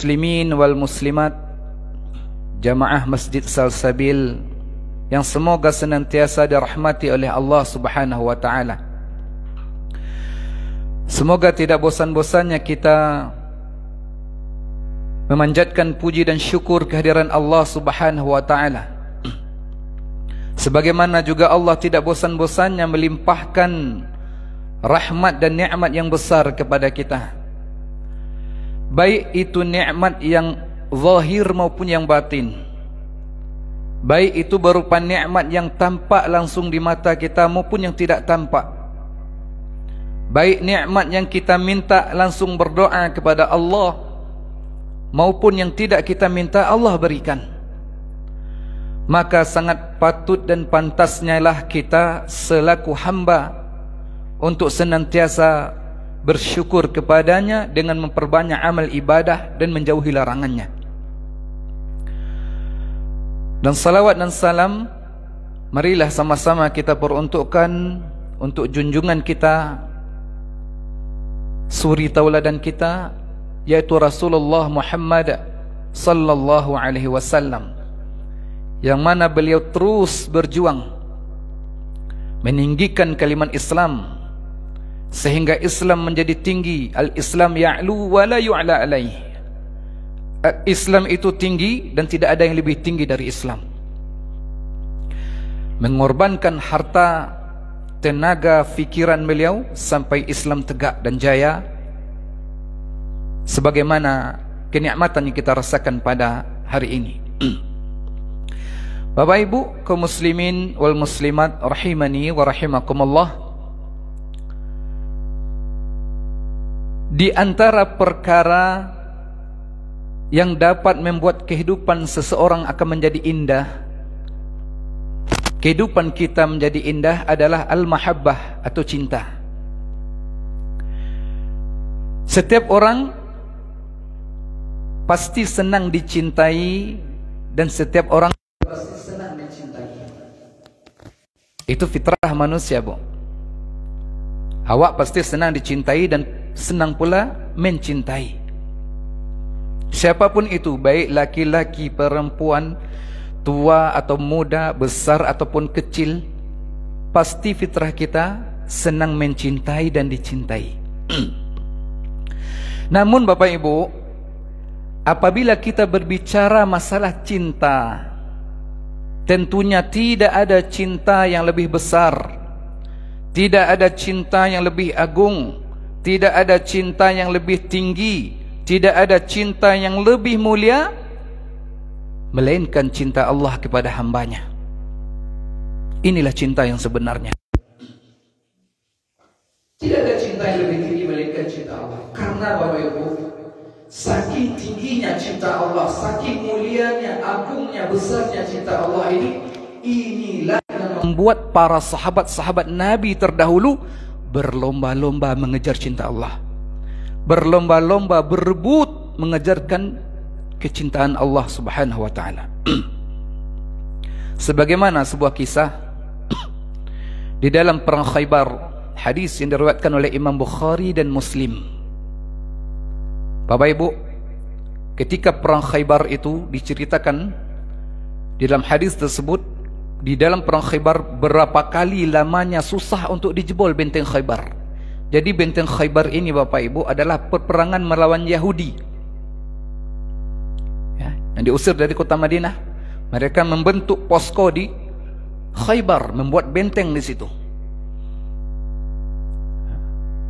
muslimin wal muslimat, jamaah Masjid Salsabil yang semoga senantiasa dirahmati oleh Allah Subhanahu wa taala. Semoga tidak bosan-bosannya kita memanjatkan puji dan syukur kehadiran Allah Subhanahu wa taala. Sebagaimana juga Allah tidak bosan-bosannya melimpahkan rahmat dan nikmat yang besar kepada kita. Baik itu nikmat yang zahir maupun yang batin. Baik itu berupa nikmat yang tampak langsung di mata kita maupun yang tidak tampak. Baik nikmat yang kita minta langsung berdoa kepada Allah maupun yang tidak kita minta Allah berikan. Maka sangat patut dan pantasnya lah kita selaku hamba untuk senantiasa bersyukur kepadanya dengan memperbanyak amal ibadah dan menjauhi larangannya. Dan salawat dan salam marilah sama-sama kita peruntukkan untuk junjungan kita, suri tauladan kita, yaitu Rasulullah Muhammad sallallahu alaihi wasallam, yang mana beliau terus berjuang meninggikan kalimat Islam sehingga Islam menjadi tinggi. Al-Islam ya'lu wa la yu'la alaih. Islam itu tinggi dan tidak ada yang lebih tinggi dari Islam. Mengorbankan harta, tenaga, fikiran beliau sampai Islam tegak dan jaya, sebagaimana kenikmatan yang kita rasakan pada hari ini. Bapak Ibu kaum muslimin wal muslimat rahimani wa rahimakumullah, di antara perkara yang dapat membuat kehidupan seseorang akan menjadi indah, kehidupan kita menjadi indah, adalah al-mahabbah atau cinta. Setiap orang pasti senang dicintai dan setiap orang pasti senang mencintai. Itu fitrah manusia, Bu. Awak pasti senang dicintai dan senang pula mencintai. Siapapun itu, baik laki-laki, perempuan, tua atau muda, besar ataupun kecil, pasti fitrah kita senang mencintai dan dicintai. Namun Bapak Ibu, apabila kita berbicara masalah cinta, tentunya tidak ada cinta yang lebih besar, tidak ada cinta yang lebih agung, tidak ada cinta yang lebih tinggi, tidak ada cinta yang lebih mulia melainkan cinta Allah kepada hambanya. Inilah cinta yang sebenarnya. Tidak ada cinta yang lebih tinggi melainkan cinta Allah. Karena Bapak Ibu, saking tingginya cinta Allah, saking mulianya, agungnya, besarnya cinta Allah ini, inilah yang membuat para sahabat-sahabat Nabi terdahulu berlomba-lomba mengejar cinta Allah, berlomba-lomba berebut mengejarkan kecintaan Allah Subhanahu wa taala. Sebagaimana sebuah kisah di dalam perang Khaybar, hadis yang diriwayatkan oleh Imam Bukhari dan Muslim. Bapak Ibu, ketika perang Khaybar itu diceritakan di dalam hadis tersebut, di dalam perang Khaybar berapa kali lamanya susah untuk dijebol benteng Khaybar. Jadi benteng Khaybar ini Bapak Ibu adalah peperangan melawan Yahudi, ya, yang diusir dari kota Madinah. Mereka membentuk posko di Khaybar, membuat benteng di situ.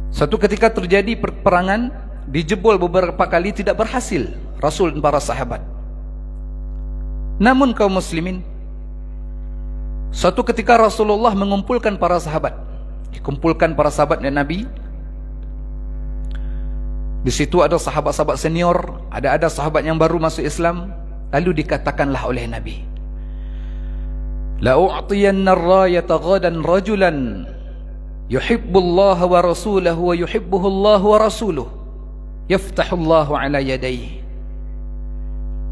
Suatu ketika terjadi peperangan, dijebol beberapa kali, tidak berhasil Rasul dan para sahabat. Namun kaum muslimin, suatu ketika Rasulullah mengumpulkan para sahabat, dikumpulkan para sahabat dan Nabi. Di situ ada sahabat-sahabat senior, ada sahabat yang baru masuk Islam. Lalu dikatakanlah oleh Nabi, la u'tiyanna ar-rayata ghadan rajulan yuhibbullaha wa rasulahu wa yuhibbuhullahu wa rasuluhu yaftahullahu ala yadayhi.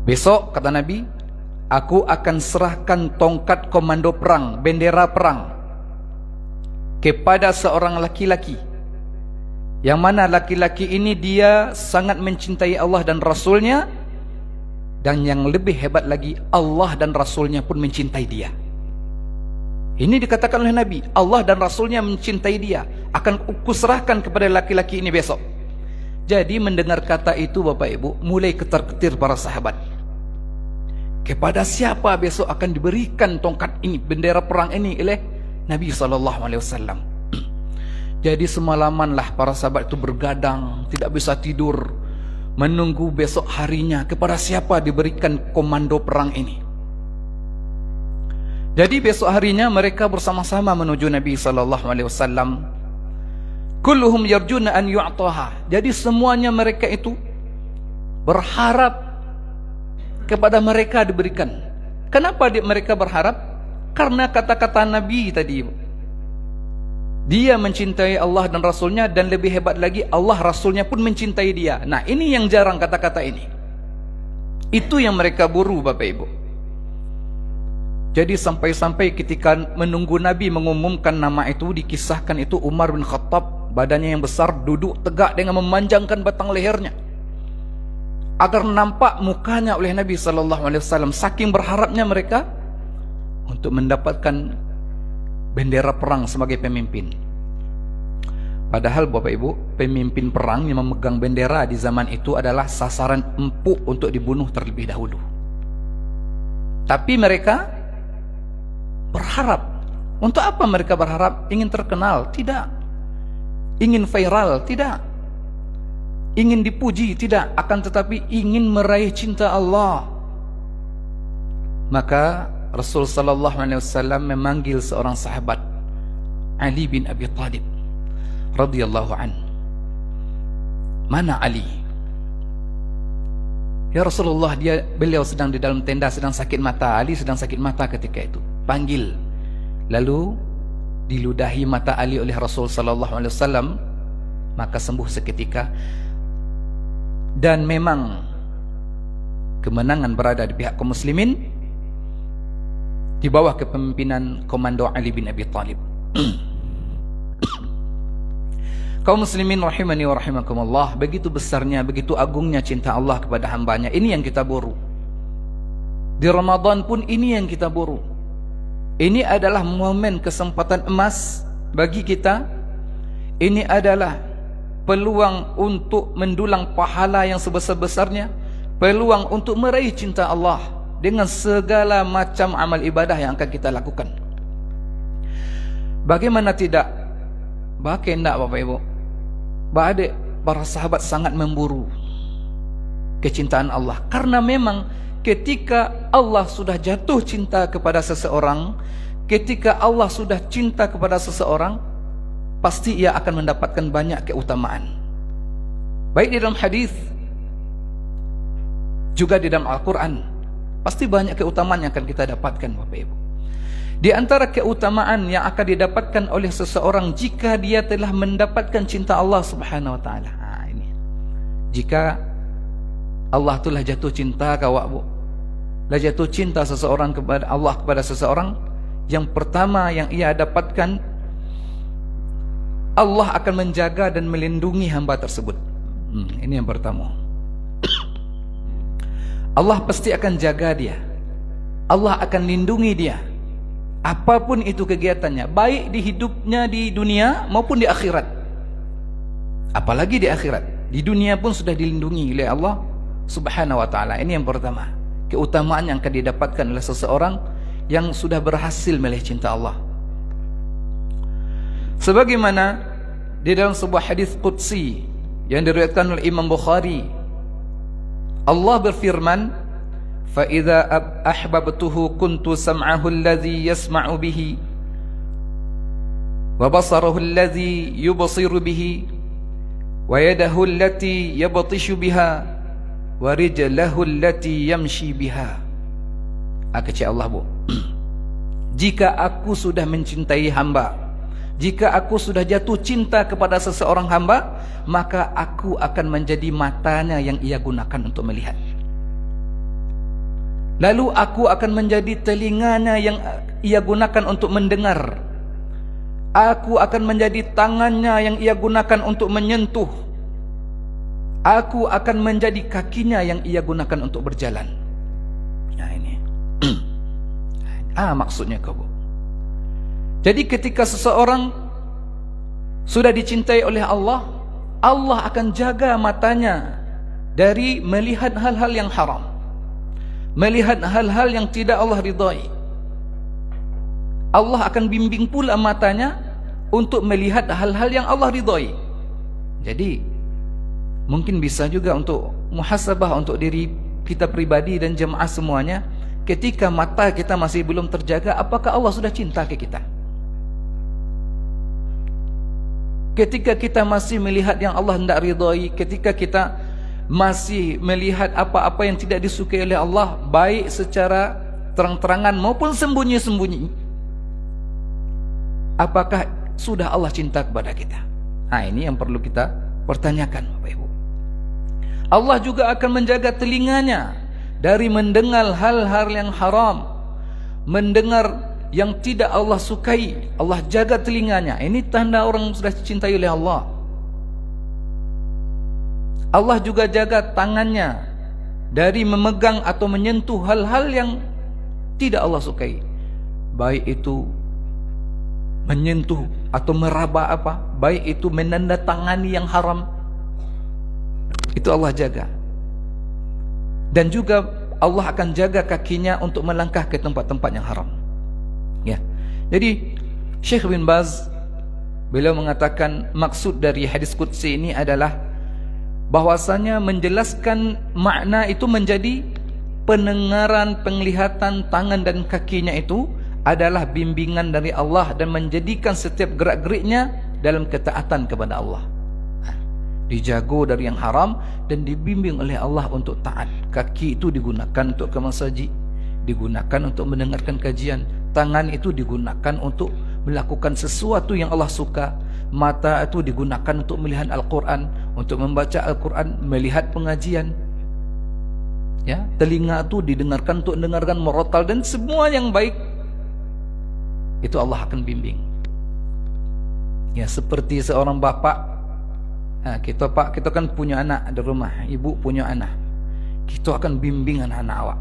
Besok, kata Nabi, aku akan serahkan tongkat komando perang, bendera perang, kepada seorang laki-laki yang mana laki-laki ini dia sangat mencintai Allah dan Rasulnya, dan yang lebih hebat lagi, Allah dan Rasulnya pun mencintai dia. Ini dikatakan oleh Nabi, Allah dan Rasulnya mencintai dia, akan kuserahkan kepada laki-laki ini besok. Jadi mendengar kata itu Bapak Ibu, mulai ketar-ketir para sahabat. Kepada siapa besok akan diberikan tongkat ini, bendera perang ini oleh Nabi SAW. Jadi semalamanlah para sahabat itu bergadang, tidak bisa tidur, menunggu besok harinya kepada siapa diberikan komando perang ini. Jadi besok harinya mereka bersama-sama menuju Nabi SAW. Kulluhum yarjuna an yu'taha. Jadi semuanya mereka itu berharap kepada mereka diberikan. Kenapa mereka berharap? Karena kata-kata Nabi tadi, dia mencintai Allah dan Rasulnya, dan lebih hebat lagi, Allah Rasulnya pun mencintai dia. Nah, ini yang jarang kata-kata ini. Itu yang mereka buru Bapak Ibu. Jadi sampai-sampai ketika menunggu Nabi mengumumkan nama itu, dikisahkan itu Umar bin Khattab, badannya yang besar, duduk tegak dengan memanjangkan batang lehernya agar nampak mukanya oleh Nabi SAW. Saking berharapnya mereka untuk mendapatkan bendera perang sebagai pemimpin. Padahal Bapak Ibu, pemimpin perang yang memegang bendera di zaman itu adalah sasaran empuk untuk dibunuh terlebih dahulu. Tapi mereka berharap. Untuk apa mereka berharap? Ingin terkenal? Tidak. Ingin viral? Tidak. Ingin dipuji? Tidak. Akan tetapi ingin meraih cinta Allah. Maka Rasul sallallahu alaihi wasallam memanggil seorang sahabat, Ali bin Abi Thalib radhiyallahu an. Mana Ali? Ya Rasulullah, beliau sedang di dalam tenda, sedang sakit mata. Ali sedang sakit mata ketika itu. Panggil. Lalu diludahi mata Ali oleh Rasul sallallahu alaihi wasallam, maka sembuh seketika. Dan memang kemenangan berada di pihak kaum muslimin di bawah kepemimpinan komando Ali bin Abi Thalib. Kaum muslimin rahimani wa rahimakumullah, begitu besarnya, begitu agungnya cinta Allah kepada hambanya. Ini yang kita buru. Di Ramadan pun ini yang kita buru. Ini adalah momen kesempatan emas bagi kita. Ini adalah peluang untuk mendulang pahala yang sebesar-besarnya, peluang untuk meraih cinta Allah dengan segala macam amal ibadah yang akan kita lakukan. Bagaimana tidak? Bagaimana Bapak Ibu? Para sahabat sangat memburu kecintaan Allah. Karena memang ketika Allah sudah jatuh cinta kepada seseorang, ketika Allah sudah cinta kepada seseorang, pasti ia akan mendapatkan banyak keutamaan. Baik di dalam hadis, juga di dalam Al-Quran. Pasti banyak keutamaan yang akan kita dapatkan Bapak Ibu. Di antara keutamaan yang akan didapatkan oleh seseorang jika dia telah mendapatkan cinta Allah Subhanahu wa taala. Ini. Jika Allah telah jatuh cinta kawak, lah jatuh cinta seseorang kepada Allah, kepada seseorang, yang pertama yang ia dapatkan, Allah akan menjaga dan melindungi hamba tersebut. Ini yang pertama. Allah pasti akan jaga dia. Allah akan lindungi dia. Apapun itu kegiatannya, baik di hidupnya di dunia maupun di akhirat. Apalagi di akhirat. Di dunia pun sudah dilindungi oleh Allah Subhanahu wa taala. Ini yang pertama. Keutamaan yang akan didapatkan oleh seseorang yang sudah berhasil meraih cinta Allah. Sebagaimana di dalam sebuah hadis qudsi yang diriwayatkan oleh Imam Bukhari, Allah berfirman, fa idza ahbabtuhu kuntu sam'ahu alladhi yasma'u bihi wa basarahu alladhi yubsiru bihi wa yadahu allati yabtishu biha wa rijlahu allati yamshi biha. Kata Allah, Bu, jika aku sudah mencintai hamba, jika aku sudah jatuh cinta kepada seseorang hamba, maka aku akan menjadi matanya yang ia gunakan untuk melihat. Lalu aku akan menjadi telinganya yang ia gunakan untuk mendengar. Aku akan menjadi tangannya yang ia gunakan untuk menyentuh. Aku akan menjadi kakinya yang ia gunakan untuk berjalan. Nah ini maksudnya kau. Jadi ketika seseorang sudah dicintai oleh Allah, Allah akan jaga matanya dari melihat hal-hal yang haram, melihat hal-hal yang tidak Allah ridai. Allah akan bimbing pula matanya untuk melihat hal-hal yang Allah ridai. Jadi mungkin bisa juga untuk muhasabah untuk diri kita pribadi dan jemaah semuanya. Ketika mata kita masih belum terjaga, apakah Allah sudah cinta ke kita? Ketika kita masih melihat yang Allah hendak ridai, ketika kita masih melihat apa-apa yang tidak disukai oleh Allah, baik secara terang-terangan maupun sembunyi-sembunyi, apakah sudah Allah cinta kepada kita? Ini yang perlu kita pertanyakan, Bapak Ibu. Allah juga akan menjaga telinganya dari mendengar hal-hal yang haram, mendengar yang tidak Allah sukai. Allah jaga telinganya. Ini tanda orang sudah dicintai oleh Allah. Allah juga jaga tangannya dari memegang atau menyentuh hal-hal yang tidak Allah sukai, baik itu menyentuh atau meraba apa, baik itu menandatangani yang haram, itu Allah jaga. Dan juga Allah akan jaga kakinya untuk melangkah ke tempat-tempat yang haram. Ya. Jadi Syekh bin Baz beliau mengatakan maksud dari hadis qudsi ini adalah bahwasanya menjelaskan makna itu menjadi pendengaran, penglihatan tangan dan kakinya itu adalah bimbingan dari Allah dan menjadikan setiap gerak-geriknya dalam ketaatan kepada Allah. Dijago dari yang haram dan dibimbing oleh Allah untuk taat. Kaki itu digunakan untuk ke masjid, digunakan untuk mendengarkan kajian. Tangan itu digunakan untuk melakukan sesuatu yang Allah suka. Mata itu digunakan untuk melihat Al-Quran, untuk membaca Al-Quran, melihat pengajian. Ya, telinga itu didengarkan untuk mendengarkan murattal dan semua yang baik. Itu Allah akan bimbing. Ya, seperti seorang bapa. Kita kan punya anak di rumah, ibu punya anak. Kita akan bimbing anak-anak awak.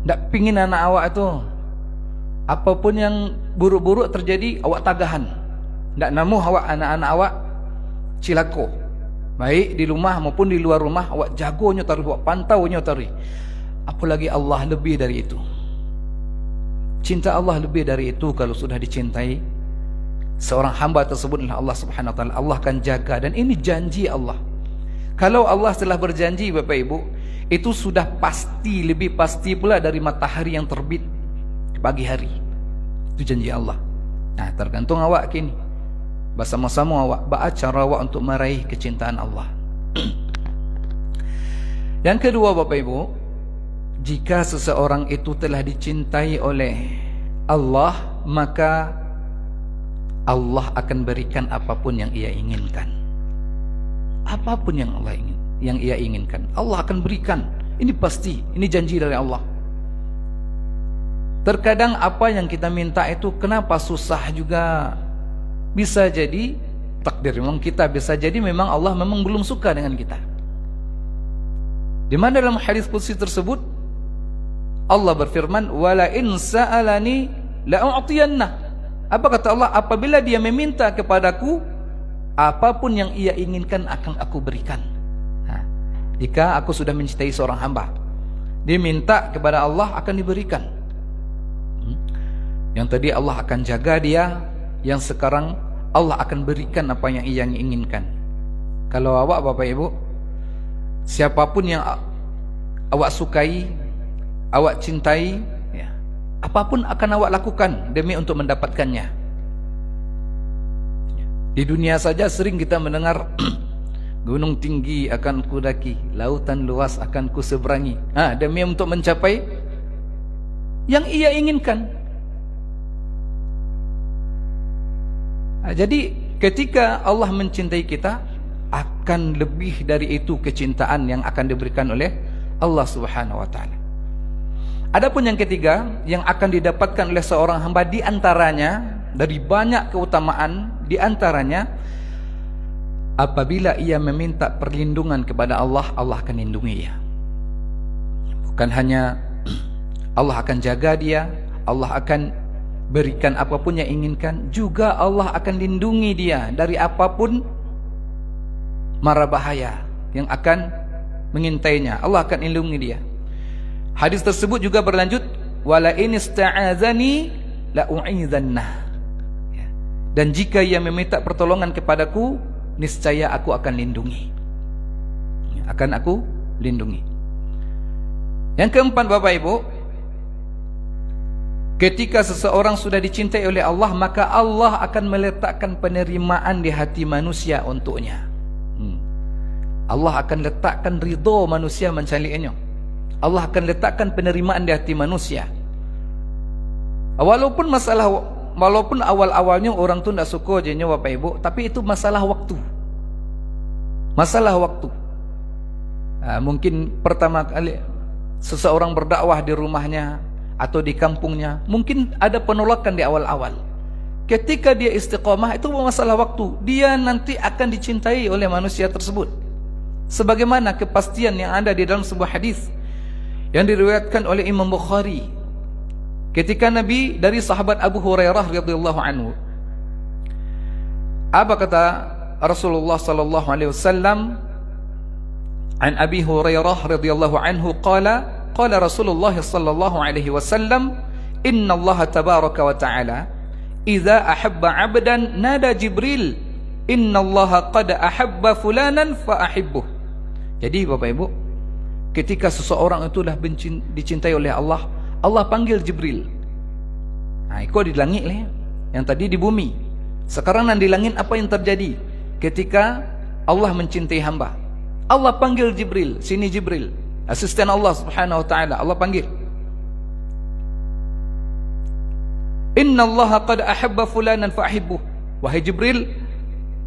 Tak pingin anak awak itu apapun yang buruk-buruk terjadi, awak tagahan. Tak namuh awak anak-anak awak cilako. Baik di rumah maupun di luar rumah, awak jagonya tari, awak pantaunya tari. Apalagi Allah lebih dari itu. Cinta Allah lebih dari itu. Kalau sudah dicintai seorang hamba tersebut oleh Allah Subhanahu wa taala, Allah akan jaga. Dan ini janji Allah. Kalau Allah telah berjanji, Bapak Ibu, itu sudah pasti, lebih pasti pula dari matahari yang terbit di pagi hari. Itu janji Allah. Nah, tergantung awak kini. Bersama-sama awak cara awak untuk meraih kecintaan Allah. Yang kedua, Bapak Ibu, jika seseorang itu telah dicintai oleh Allah, maka Allah akan berikan apapun yang ia inginkan. Apapun yang Allah ingin, yang ia inginkan, Allah akan berikan. Ini pasti, ini janji dari Allah. Terkadang apa yang kita minta itu kenapa susah juga. Bisa jadi takdir memang kita, bisa jadi memang Allah memang belum suka dengan kita. Di mana dalam hadis qudsi tersebut Allah berfirman, "Wala in sa'alani la'u'tiyannah." Apa kata Allah? Apabila dia meminta kepadaku, apapun yang ia inginkan akan aku berikan. Jika aku sudah mencintai seorang hamba, dia minta kepada Allah, akan diberikan. Yang tadi Allah akan jaga dia, yang sekarang Allah akan berikan apa yang ia inginkan. Kalau awak, Bapak Ibu, siapapun yang awak sukai, awak cintai, apapun akan awak lakukan demi untuk mendapatkannya. Di dunia saja sering kita mendengar gunung tinggi akan ku daki, lautan luas akan ku seberangi. Demi untuk mencapai yang ia inginkan. Jadi ketika Allah mencintai kita, akan lebih dari itu kecintaan yang akan diberikan oleh Allah Subhanahu wa taala. Adapun yang ketiga yang akan didapatkan oleh seorang hamba, di antaranya dari banyak keutamaan, di antaranya apabila ia meminta perlindungan kepada Allah, Allah akan lindungi dia. Bukan hanya Allah akan jaga dia, Allah akan berikan apapun yang inginkan, juga Allah akan lindungi dia dari apapun mara bahaya yang akan mengintainya. Allah akan lindungi dia. Hadis tersebut juga berlanjut, wala in ista'azani la u'izannah. Dan jika ia meminta pertolongan kepadaku, niscaya aku akan lindungi. Akan aku lindungi. Yang keempat, Bapak Ibu, ketika seseorang sudah dicintai oleh Allah, maka Allah akan meletakkan penerimaan di hati manusia untuknya. Allah akan letakkan ridha manusia mencarinya. Allah akan letakkan penerimaan di hati manusia. Walaupun awal-awalnya orang tu tidak suka je Bapak Ibu, tapi itu masalah waktu. Masalah waktu. Mungkin pertama kali seseorang berdakwah di rumahnya atau di kampungnya, mungkin ada penolakan di awal-awal. Ketika dia istiqamah, itu masalah waktu. Dia nanti akan dicintai oleh manusia tersebut. Sebagaimana kepastian yang ada di dalam sebuah hadis yang diriwayatkan oleh Imam Bukhari, ketika Nabi dari sahabat Abu Hurairah radhiyallahu anhu, apa kata Rasulullah sallallahu alaihi wasallam? An Abi Hurairah radhiyallahu anhu qala Rasulullah sallallahu alaihi wasallam, inna Allah tabaraka wa ta'ala idza ahabba 'abdan nada Jibril, inna Allah qad ahabba fulanan fa ahibbuh. Jadi Bapak Ibu, ketika seseorang itu dah dicintai oleh Allah, Allah panggil Jibril. Itu di langit lah, yang tadi di bumi. Sekarang di langit apa yang terjadi ketika Allah mencintai hamba? Allah panggil Jibril, sini Jibril, asisten Allah subhanahu wa ta'ala. Allah panggil, inna Allah qad ahabba fulanan fa ahibbuh. Wahai Jibril,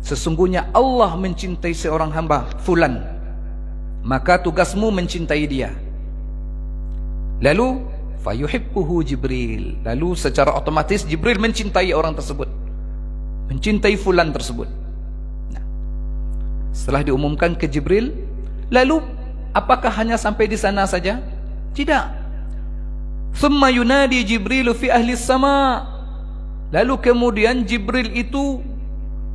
sesungguhnya Allah mencintai seorang hamba fulan, maka tugasmu mencintai dia. Lalu fayuhibbuhu Jibril, lalu secara otomatis Jibril mencintai orang tersebut, mencintai fulan tersebut. Setelah diumumkan ke Jibril, lalu apakah hanya sampai di sana saja? Tidak. Thumma yunadi Jibrilu fi ahli sama. Lalu kemudian Jibril itu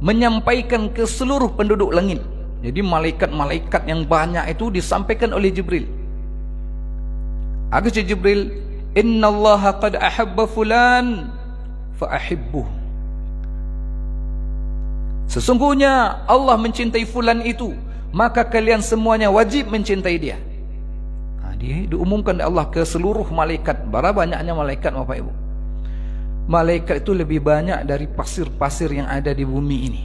menyampaikan ke seluruh penduduk langit. Jadi malaikat-malaikat yang banyak itu disampaikan oleh Jibril. Apa kata Jibril? Inna Allah qad ahabba fulan fa ahibbuh. Sesungguhnya Allah mencintai fulan itu, maka kalian semuanya wajib mencintai dia. Dia diumumkan oleh Allah ke seluruh malaikat. Berapa banyaknya malaikat Bapak Ibu? Malaikat itu lebih banyak dari pasir-pasir yang ada di bumi ini,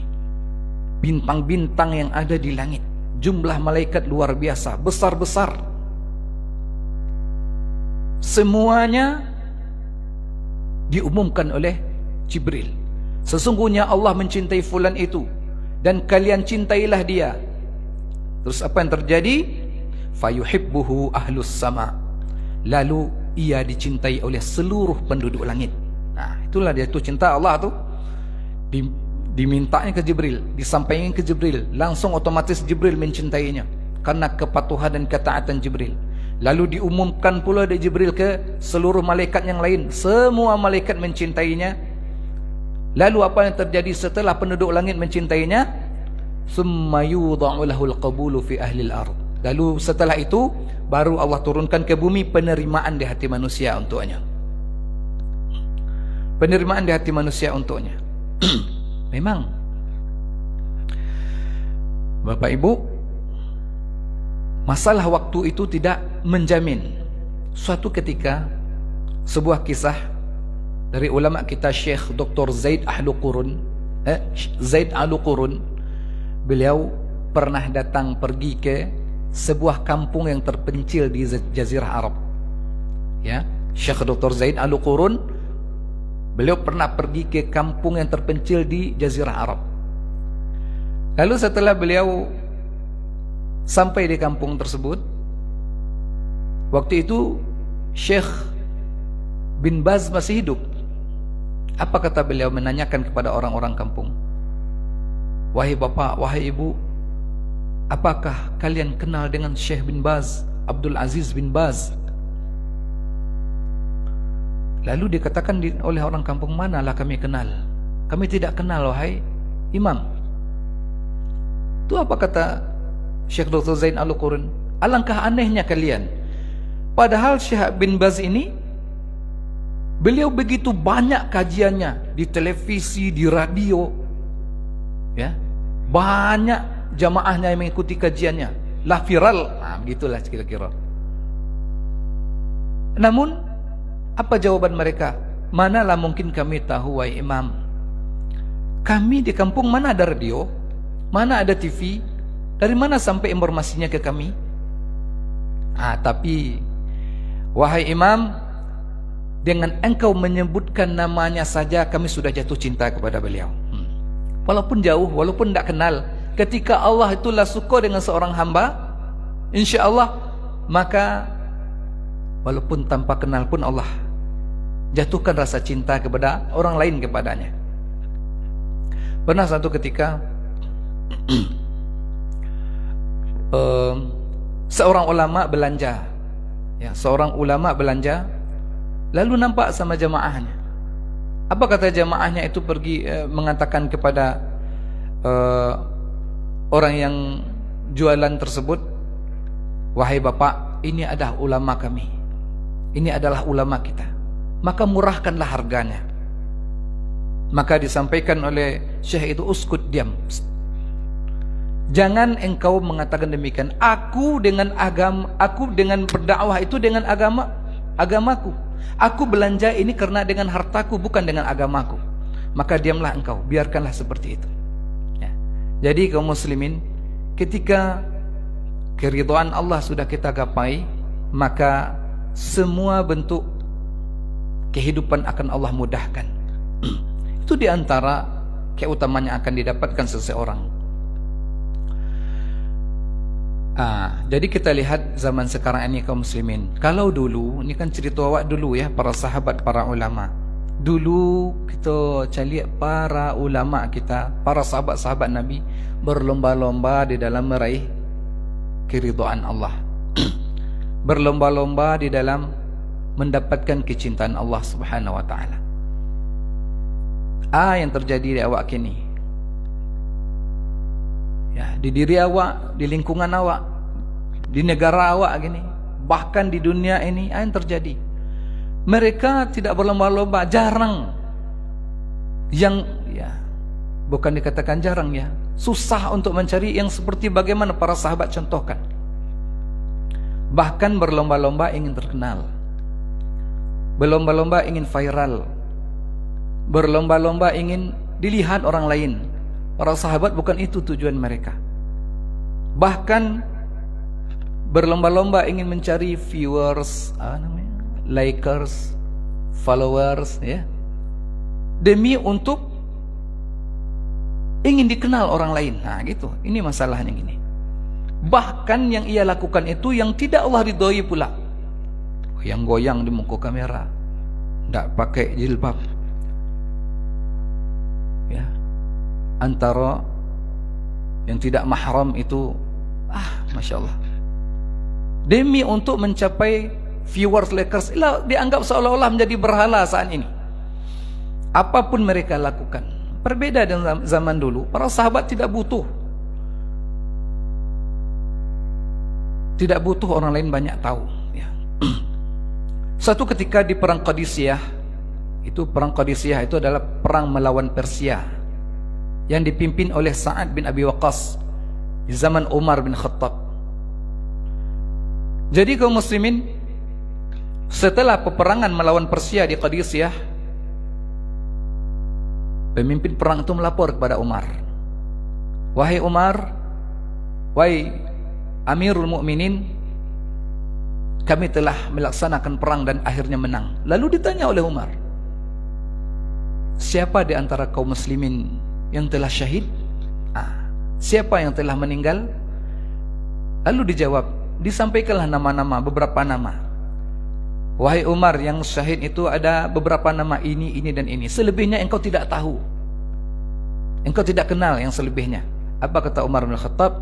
bintang-bintang yang ada di langit. Jumlah malaikat luar biasa, besar-besar. Semuanya diumumkan oleh Jibril. Sesungguhnya Allah mencintai fulan itu, dan kalian cintailah dia. Terus apa yang terjadi? Fayuhibbuhu ahlus sama. Lalu ia dicintai oleh seluruh penduduk langit. Itulah dia tu cinta Allah tu. Dimintanya ke Jibril, disampaikan ke Jibril, langsung otomatis Jibril mencintainya karena kepatuhan dan ketaatan Jibril. Lalu diumumkan pula dari Jibril ke seluruh malaikat yang lain, semua malaikat mencintainya. Lalu apa yang terjadi setelah penduduk langit mencintainya? Summa yudha'u lahul qabulu fi ahli al-ard. Lalu setelah itu baru Allah turunkan ke bumi penerimaan di hati manusia untuknya. Penerimaan di hati manusia untuknya. Memang Bapak Ibu, masalah waktu itu tidak menjamin. Suatu ketika, sebuah kisah dari ulama kita Syekh Dr. Zaid Ahluqurun, beliau pernah datang pergi ke sebuah kampung yang terpencil di Jazirah Arab. Ya, Syekh Dr. Zaid Ahluqurun, beliau pernah pergi ke kampung yang terpencil di Jazirah Arab. Lalu setelah beliau sampai di kampung tersebut, waktu itu Syekh bin Baz masih hidup. Apa kata beliau menanyakan kepada orang-orang kampung? Wahai bapak, wahai ibu, apakah kalian kenal dengan Syekh bin Baz, Abdul Aziz bin Baz? Lalu dikatakan oleh orang kampung, manalah kami kenal. Kami tidak kenal, wahai imam. Itu apa kata Syekh Dr. Zain Al-Qurun? Alangkah anehnya kalian. Padahal Syekh bin Baz ini, beliau begitu banyak kajiannya di televisi, di radio, ya, banyak jamaahnya yang mengikuti kajiannya, lah viral, begitulah kira-kira. Namun apa jawaban mereka? Manalah mungkin kami tahu, wahai imam, kami di kampung mana ada radio, mana ada TV, dari mana sampai informasinya ke kami? Tapi wahai imam, dengan engkau menyebutkan namanya saja kami sudah jatuh cinta kepada beliau. Walaupun jauh, walaupun tidak kenal, ketika Allah itulah suka dengan seorang hamba, insya Allah, maka walaupun tanpa kenal pun Allah jatuhkan rasa cinta kepada orang lain kepadanya. Pernah satu ketika seorang ulama belanja, ya, seorang ulama belanja, lalu nampak sama jamaahnya. Apa kata jamaahnya itu? Pergi mengatakan kepada orang yang jualan tersebut, wahai bapak, ini adalah ulama kami, ini adalah ulama kita, maka murahkanlah harganya. Maka disampaikan oleh Syekh itu, uskut, diam, jangan engkau mengatakan demikian. Aku dengan agama, aku dengan berdakwah itu dengan agamaku. Aku belanja ini karena dengan hartaku, bukan dengan agamaku. Maka diamlah engkau, biarkanlah seperti itu. Ya. Jadi kaum muslimin, ketika keridhaan Allah sudah kita gapai, maka semua bentuk kehidupan akan Allah mudahkan. Itu diantara keutamaan yang akan didapatkan seseorang. Jadi kita lihat zaman sekarang ini kaum muslimin. Kalau dulu, ini kan cerita awak dulu ya, para sahabat, para ulama. Dulu kita cari para ulama kita, para sahabat-sahabat Nabi, berlomba-lomba di dalam meraih keridhaan Allah. Berlomba-lomba di dalam mendapatkan kecintaan Allah Subhanahu wa taala. Yang terjadi di awak kini, ya, di diri awak, di lingkungan awak, di negara awak gini, bahkan di dunia ini, yang terjadi, mereka tidak berlomba-lomba, jarang. Yang ya, bukan dikatakan jarang ya, susah untuk mencari yang seperti bagaimana para sahabat contohkan. Bahkan berlomba-lomba ingin terkenal, berlomba-lomba ingin viral, berlomba-lomba ingin dilihat orang lain. Para sahabat bukan itu tujuan mereka. Bahkan berlomba-lomba ingin mencari viewers, likers, followers, ya, demi untuk ingin dikenal orang lain. Gitu. Ini masalahnya gini. Bahkan yang ia lakukan itu yang tidak Allah ridhoi pula. Yang goyang di muka kamera, tidak pakai jilbab, ya, antara yang tidak mahram itu, Masya Allah, demi untuk mencapai viewers, likers, dianggap seolah-olah menjadi berhala saat ini. Apapun mereka lakukan, berbeda dengan zaman dulu. Para sahabat tidak butuh orang lain banyak tahu, ya. Satu ketika di perang Qadisiyah, perang Qadisiyah itu adalah perang melawan Persia yang dipimpin oleh Sa'ad bin Abi Waqqas di zaman Umar bin Khattab. Jadi kaum muslimin, setelah peperangan melawan Persia di Qadisiyah, pemimpin perang itu melapor kepada Umar, wahai Umar, wahai Amirul Mukminin, kami telah melaksanakan perang dan akhirnya menang. Lalu ditanya oleh Umar, siapa di antara kaum muslimin yang telah syahid? Siapa yang telah meninggal? Lalu dijawab, disampaikanlah nama-nama, beberapa nama. Wahai Umar, yang syahid itu ada beberapa nama ini dan ini. Selebihnya engkau tidak tahu. Engkau tidak kenal yang selebihnya. Apa kata Umar bin Khattab?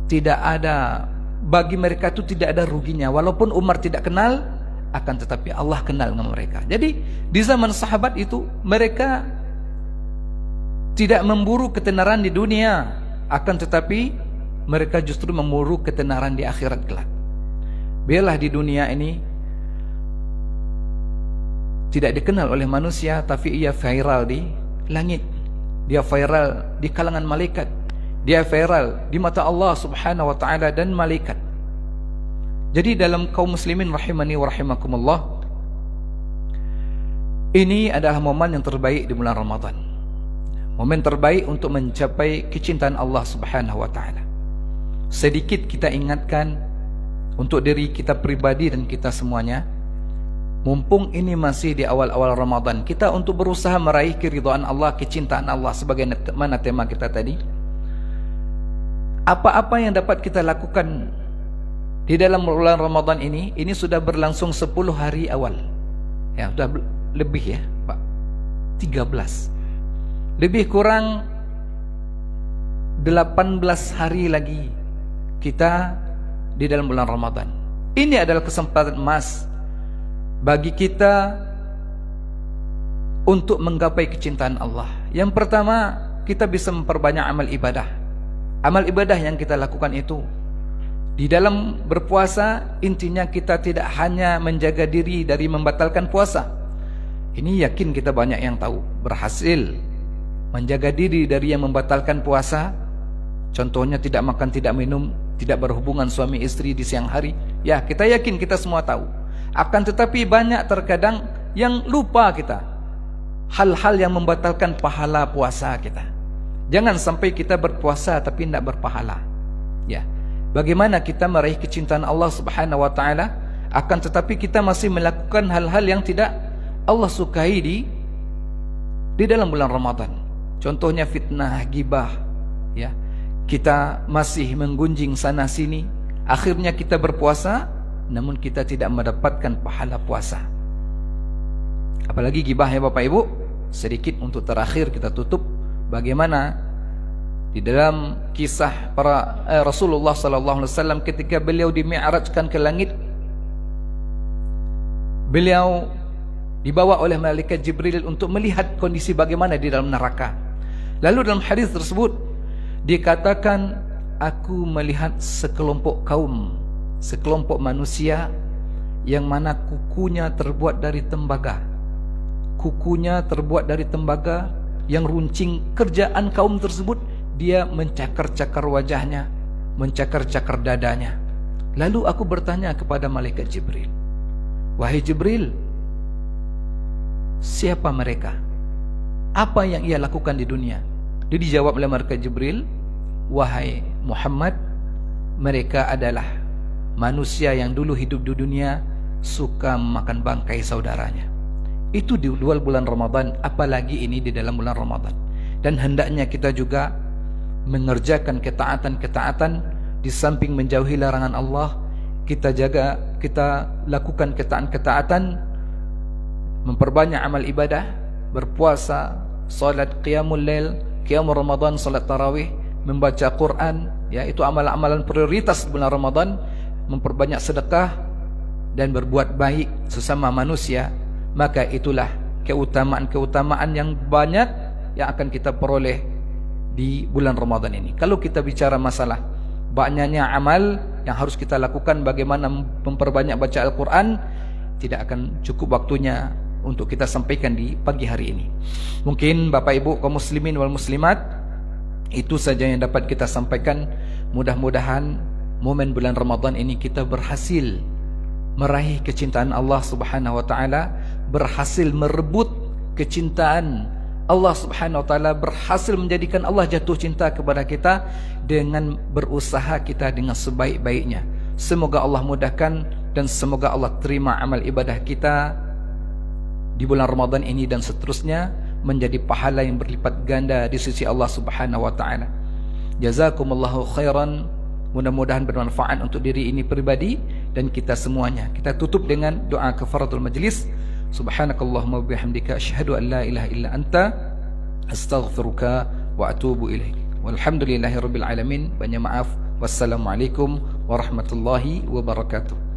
Tidak ada, bagi mereka itu tidak ada ruginya. Walaupun Umar tidak kenal, akan tetapi Allah kenal dengan mereka. Jadi di zaman sahabat itu mereka tidak memburu ketenaran di dunia, akan tetapi mereka justru memburu ketenaran di akhirat kelak. Biarlah di dunia ini tidak dikenal oleh manusia, tapi ia viral di langit, dia viral di kalangan malaikat, dia viral di mata Allah subhanahu wa ta'ala dan malaikat. Jadi dalam kaum muslimin rahimani wa rahimakumullah, ini adalah momen yang terbaik di bulan Ramadan, momen terbaik untuk mencapai kecintaan Allah subhanahu wa ta'ala. Sedikit kita ingatkan untuk diri kita pribadi dan kita semuanya, mumpung ini masih di awal-awal Ramadan, kita untuk berusaha meraih keridhaan Allah, kecintaan Allah, sebagaimana tema kita tadi. Apa-apa yang dapat kita lakukan di dalam bulan Ramadan ini sudah berlangsung 10 hari awal. Ya, sudah lebih ya, Pak. 13. Lebih kurang 18 hari lagi kita di dalam bulan Ramadan. Ini adalah kesempatan emas bagi kita untuk menggapai kecintaan Allah. Yang pertama, kita bisa memperbanyak amal ibadah. Amal ibadah yang kita lakukan itu di dalam berpuasa, intinya kita tidak hanya menjaga diri dari membatalkan puasa. Ini yakin kita banyak yang tahu, berhasil menjaga diri dari yang membatalkan puasa. Contohnya tidak makan, tidak minum, tidak berhubungan suami istri di siang hari. Ya, kita yakin kita semua tahu. Akan tetapi banyak terkadang yang lupa kita, hal-hal yang membatalkan pahala puasa kita. Jangan sampai kita berpuasa tapi tidak berpahala. Ya, bagaimana kita meraih kecintaan Allah subhanahu wa ta'ala, akan tetapi kita masih melakukan hal-hal yang tidak Allah sukai di dalam bulan Ramadan. Contohnya fitnah, gibah. Ya, kita masih menggunjing sana sini. Akhirnya kita berpuasa, namun kita tidak mendapatkan pahala puasa. Apalagi gibah ya Bapak Ibu. Sedikit untuk terakhir kita tutup, bagaimana di dalam kisah para Rasulullah sallallahu alaihi wasallam ketika beliau dimi'rajkan ke langit, beliau dibawa oleh malaikat Jibril untuk melihat kondisi bagaimana di dalam neraka. Lalu dalam hadis tersebut dikatakan, aku melihat sekelompok kaum, sekelompok manusia yang mana kukunya terbuat dari tembaga. Kukunya terbuat dari tembaga yang runcing. Kerjaan kaum tersebut, dia mencakar-cakar wajahnya, mencakar-cakar dadanya. Lalu aku bertanya kepada malaikat Jibril, wahai Jibril, siapa mereka? Apa yang ia lakukan di dunia? Dia dijawab oleh malaikat Jibril, wahai Muhammad, mereka adalah manusia yang dulu hidup di dunia suka makan bangkai saudaranya. Itu di luar bulan Ramadan, apalagi ini di dalam bulan Ramadan. Dan hendaknya kita juga mengerjakan ketaatan-ketaatan, di samping menjauhi larangan Allah, kita lakukan ketaatan-ketaatan, memperbanyak amal ibadah, berpuasa, salat qiyamul lail, qiyamul Ramadan, salat tarawih, membaca Quran, ya, itu amalan-amalan prioritas bulan Ramadan, memperbanyak sedekah dan berbuat baik sesama manusia. Maka itulah keutamaan-keutamaan yang banyak yang akan kita peroleh di bulan Ramadan ini. Kalau kita bicara masalah banyaknya amal yang harus kita lakukan, bagaimana memperbanyak baca Al-Quran, tidak akan cukup waktunya untuk kita sampaikan di pagi hari ini. Mungkin Bapak Ibu kaum muslimin wal muslimat, itu saja yang dapat kita sampaikan. Mudah-mudahan momen bulan Ramadan ini kita berhasil meraih kecintaan Allah subhanahu wa ta'ala, berhasil merebut kecintaan Allah subhanahu wa ta'ala, berhasil menjadikan Allah jatuh cinta kepada kita dengan berusaha kita dengan sebaik-baiknya. Semoga Allah mudahkan dan semoga Allah terima amal ibadah kita di bulan Ramadan ini dan seterusnya, menjadi pahala yang berlipat ganda di sisi Allah subhanahu wa ta'ala. Jazakumullahu khairan. Mudah-mudahan bermanfaat untuk diri ini pribadi dan kita semuanya. Kita tutup dengan doa kafaratul majlis. Subhanakallahumma bihamdika asyhadu an la ilaha illa anta astaghfiruka wa atubu ilaik. Walhamdulillahirabbil alamin. Banyak maaf. Wassalamualaikum warahmatullahi wabarakatuh.